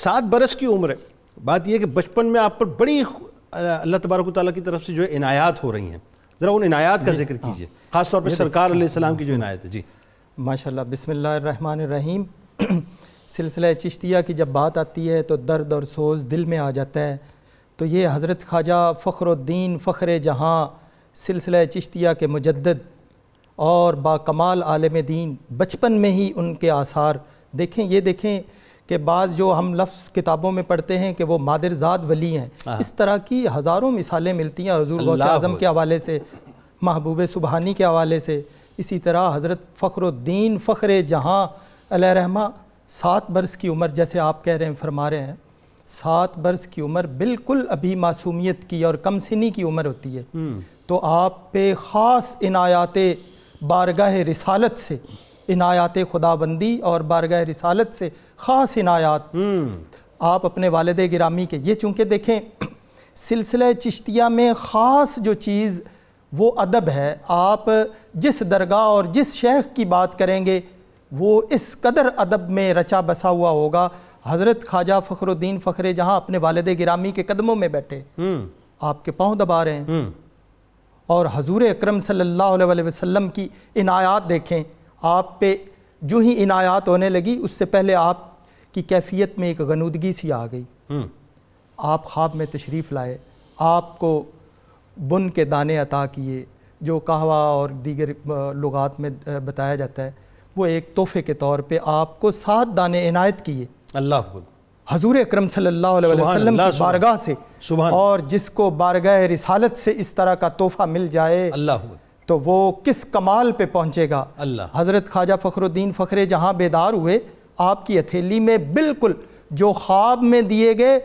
7 برس کی عمر ہے. بات یہ ہے کہ بچپن میں آپ پر بڑی اللہ تبارک و تعالیٰ کی طرف سے جو ہے عنایات ہو رہی ہیں. ذرا ان عنایات کا ذکر کیجئے, خاص طور پہ سرکار علیہ السلام کی جو عنایت ہے. جی ماشاءاللہ. بسم اللہ الرحمن الرحیم. سلسلہ چشتیہ کی جب بات آتی ہے تو درد اور سوز دل میں آ جاتا ہے. تو یہ حضرت خواجہ فخر الدین فخر جہاں سلسلہ چشتیہ کے مجدد اور با کمال عالم دین, بچپن میں ہی ان کے آثار دیکھیں. یہ دیکھیں کہ بعض جو ہم لفظ کتابوں میں پڑھتے ہیں کہ وہ مادرزاد ولی ہیں, اس طرح کی ہزاروں مثالیں ملتی ہیں حضور غوث اعظم کے حوالے سے, محبوب سبحانی کے حوالے سے. اسی طرح حضرت فخر الدین فخر جہاں علیہ رحمہ 7 برس کی عمر, جیسے آپ کہہ رہے ہیں, فرما رہے ہیں 7 برس کی عمر بالکل ابھی معصومیت کی اور کم سنی کی عمر ہوتی ہے. تو آپ پہ خاص عنایات بارگاہ رسالت سے, عنایات خداوندی اور بارگاہ رسالت سے خاص عنایات آپ اپنے والد گرامی کے. یہ چونکہ دیکھیں سلسلہ چشتیہ میں خاص جو چیز وہ ادب ہے. آپ جس درگاہ اور جس شیخ کی بات کریں گے وہ اس قدر ادب میں رچا بسا ہوا ہوگا. حضرت خواجہ فخر الدین فخر جہاں اپنے والد گرامی کے قدموں میں بیٹھے, آپ کے پاؤں دبا رہے ہیں, اور حضور اکرم صلی اللہ علیہ وسلم کی عنایات دیکھیں. آپ پہ جو ہی عنایات ہونے لگی اس سے پہلے آپ کی کیفیت میں ایک غنودگی سی آ گئی. آپ خواب میں تشریف لائے, آپ کو بن کے دانے عطا کیے, جو قہوہ اور دیگر لغات میں بتایا جاتا ہے, وہ ایک تحفے کے طور پہ آپ کو 7 دانے عنایت کیے اللہ حضور اکرم صلی اللہ علیہ وسلم کی بارگاہ سے. اور جس کو بارگاہ رسالت سے اس طرح کا تحفہ مل جائے تو وہ کس کمال پہ پہنچے گا. حضرت خواجہ فخر الدین فخر جہاں بیدار ہوئے, آپ کی ہتھیلی میں بالکل جو خواب میں دیے گئے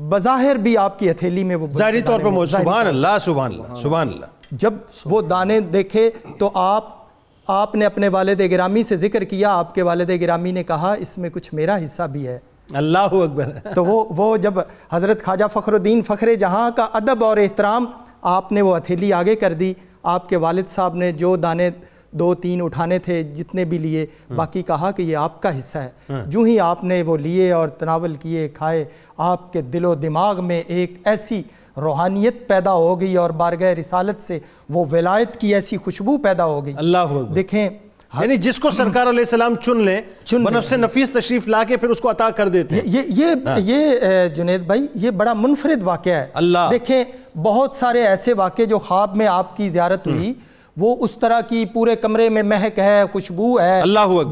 بظاہر بھی آپ کی ہتھیلی میں وہ ظاہری طور پہ موجود. سبحان اللہ سبحان اللہ سبحان اللہ. جب وہ دانے دیکھے تو آپ نے اپنے والد گرامی سے ذکر کیا. آپ کے والد گرامی نے کہا اس میں کچھ میرا حصہ بھی ہے. اللہ اکبر. تو وہ جب حضرت خواجہ فخر الدین فخر جہاں کا ادب اور احترام, آپ نے وہ ہتھیلی آگے کر دی. آپ کے والد صاحب نے جو دانے 2-3 اٹھانے تھے جتنے بھی لیے, باقی کہا کہ یہ آپ کا حصہ ہے. جو ہی آپ نے وہ لیے اور تناول کیے, کھائے, آپ کے دل و دماغ میں ایک ایسی روحانیت پیدا ہو گئی اور بارگاہ رسالت سے وہ ولایت کی ایسی خوشبو پیدا ہو گئی. اللہ دیکھیں یعنی جس کو سرکار علیہ السلام چن لیں بنفس نفیس تشریف لا کے پھر اس کو عطا کر دیتے ہیں. یہ جنید بھائی یہ بڑا منفرد واقعہ ہے. دیکھیں بہت سارے ایسے واقعے جو خواب میں آپ کی زیارت ہوئی, وہ اس طرح کی پورے کمرے میں مہک ہے, خوشبو ہے.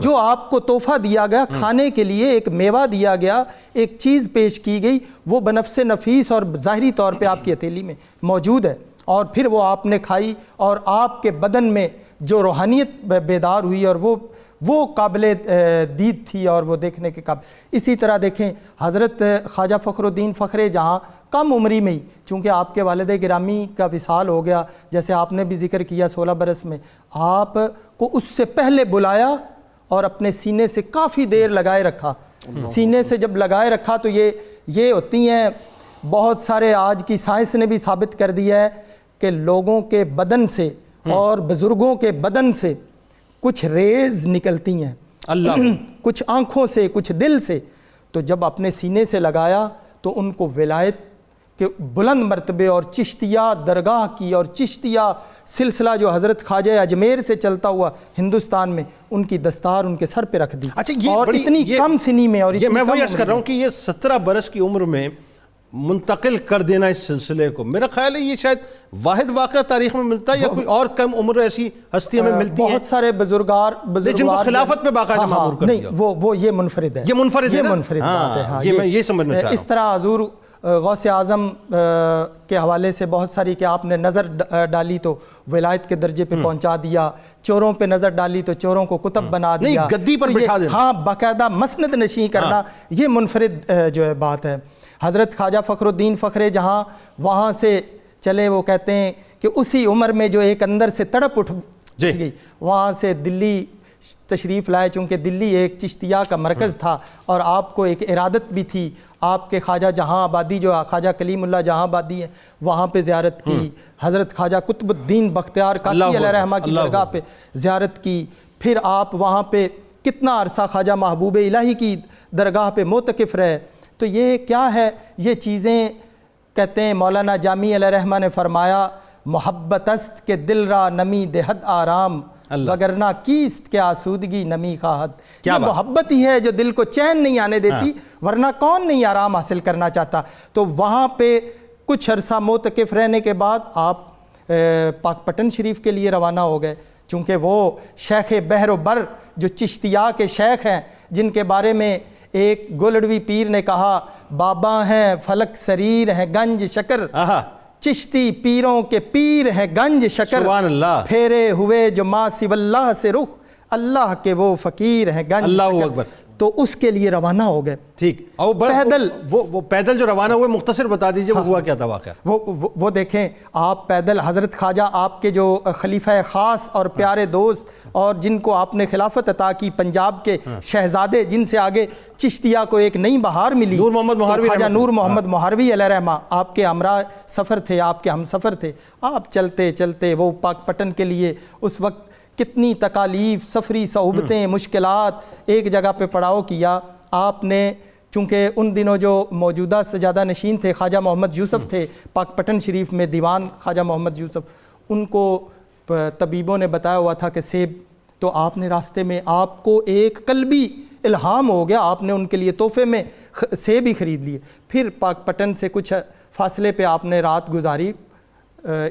جو آپ کو تحفہ دیا گیا کھانے کے لیے, ایک میوہ دیا گیا, ایک چیز پیش کی گئی, وہ بنفس نفیس اور ظاہری طور پہ آپ کی ہتھیلی میں موجود ہے, اور پھر وہ آپ نے کھائی, اور آپ کے بدن میں جو روحانیت بیدار ہوئی اور وہ قابل دید تھی اور وہ دیکھنے کے قابل. اسی طرح دیکھیں حضرت خواجہ فخر الدین فخر جہاں کم عمری میں ہی, چونکہ آپ کے والد گرامی کا وصال ہو گیا, جیسے آپ نے بھی ذکر کیا 16 برس میں, آپ کو اس سے پہلے بلایا اور اپنے سینے سے کافی دیر لگائے رکھا. سینے سے جب لگائے رکھا تو یہ ہوتی ہیں, بہت سارے آج کی سائنس نے بھی ثابت کر دیا ہے کہ لوگوں کے بدن سے اور بزرگوں کے بدن سے کچھ ریز نکلتی ہیں, کچھ آنکھوں سے, کچھ دل سے. تو جب اپنے سینے سے لگایا تو ان کو ولایت کے بلند مرتبے اور چشتیہ درگاہ کی اور چشتیہ سلسلہ جو حضرت خواجہ اجمیر سے چلتا ہوا ہندوستان میں, ان کی دستار ان کے سر پہ رکھ دی. اور اتنی کم سنی میں. اور میں وہی عرض کر رہا ہوں کہ یہ 17 برس کی عمر میں منتقل کر دینا اس سلسلے کو, میرا خیال ہے یہ شاید واحد واقعہ تاریخ میں ملتا ہے, یا کوئی اور کم عمر ایسی ہستی ہمیں ملتی ہیں؟ بہت سارے بزرگار جن کو خلافت پہ باقاعدہ معمور کر دیا. نہیں, وہ یہ منفرد ہے. یہ منفرد بات ہے. یہ میں یہ سمجھنا چاہ رہا ہوں. اس طرح حضور غوث اعظم کے حوالے سے بہت ساری کہ آپ نے نظر ڈالی تو ولایت کے درجے پہ پہنچا دیا, چوروں پہ نظر ڈالی تو چوروں کو کتب بنا دیا, گدی پر بٹھا دینا, ہاں باقاعدہ مسند نشین کرنا, یہ منفرد جو ہے بات ہے. حضرت خواجہ فخر الدین فخر جہاں وہاں سے چلے, وہ کہتے ہیں کہ اسی عمر میں جو ایک اندر سے تڑپ اٹھ گئی, وہاں سے دلی تشریف لائے, چونکہ دلی ایک چشتیہ کا مرکز تھا اور آپ کو ایک ارادت بھی تھی. آپ کے خواجہ جہاں آبادی جو خواجہ کلیم اللہ جہاں آبادی ہے وہاں پہ زیارت کی, حضرت خواجہ قطب الدین بختیار کاکی علیہ رحمہ کی درگاہ پہ زیارت کی, پھر آپ وہاں پہ کتنا عرصہ خواجہ محبوب الہی کی درگاہ پہ معتکف رہے. تو یہ کیا ہے؟ یہ چیزیں کہتے ہیں مولانا جامی علیہ رحمہ نے فرمایا محبت است کہ دل را نمی دہد آرام وگرنہ کیست کے آسودگی نمی خواہد۔ یہ محبت ہی ہے جو دل کو چین نہیں آنے دیتی، ورنہ کون نہیں آرام حاصل کرنا چاہتا۔ تو وہاں پہ کچھ عرصہ معتکف رہنے کے بعد آپ پاک پٹن شریف کے لیے روانہ ہو گئے، چونکہ وہ شیخ بحر و بر جو چشتیہ کے شیخ ہیں، جن کے بارے میں ایک گولڑوی پیر نے کہا بابا ہیں فلک سریر ہیں گنج شکر، چشتی پیروں کے پیر ہیں گنج شکر، سبحان اللہ، پھیرے ہوئے جو ما سوی اللہ سے رخ، اللہ کے وہ فقیر ہیں گنج اللہ شکر۔ اکبر۔ تو اس کے لیے روانہ ہو گئے۔ ٹھیک، اور پیدل وہ پیدل جو روانہ ہوئے مختصر بتا دیجئے وہ ہوا کیا تھا واقعہ؟ وہ دیکھیں آپ پیدل، حضرت خواجہ آپ کے جو خلیفہ خاص اور پیارے دوست اور جن کو آپ نے خلافت عطا کی، پنجاب کے شہزادے جن سے آگے چشتیہ کو ایک نئی بہار ملی، نور محمد مہاروی، خواجہ نور محمد مہاروی علیہ رحمہ آپ کے ہمراہ سفر تھے، آپ کے ہم سفر تھے۔ آپ چلتے چلتے وہ پاک پٹن کے لیے اس وقت کتنی تکالیف، سفری صعوبتیں، مشکلات، ایک جگہ پہ پڑاؤ کیا آپ نے۔ چونکہ ان دنوں جو موجودہ سجادہ نشین تھے خواجہ محمد یوسف تھے پاک پٹن شریف میں، دیوان خواجہ محمد یوسف، ان کو طبیبوں نے بتایا ہوا تھا کہ سیب، تو آپ نے راستے میں آپ کو ایک قلبی الہام ہو گیا، آپ نے ان کے لیے تحفے میں سیب ہی خرید لیے۔ پھر پاک پٹن سے کچھ فاصلے پہ آپ نے رات گزاری،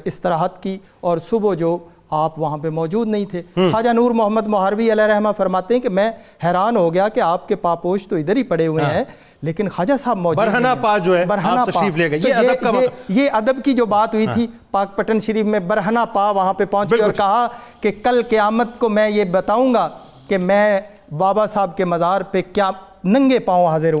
استراحت کی، اور صبح جو آپ وہاں پہ موجود نہیں تھے۔ خواجہ نور محمد مہاروی علیہ رحمہ فرماتے ہیں کہ میں حیران ہو گیا کہ آپ کے پاپوش تو ادھر ہی پڑے ہوئے ہیں لیکن خواجہ صاحب موجود نہیں ہیں۔ برہنہ پا جو ہے آپ تشریف لے گئے، یہ ادب کا یہ ادب کی جو بات ہوئی تھی پاک پٹن شریف میں، برہنہ پا وہاں پہ پہنچ گئے اور کہا کہ کل قیامت کو میں یہ بتاؤں گا کہ میں بابا صاحب کے مزار پہ کیا ننگے پاؤں حاضر ہوں۔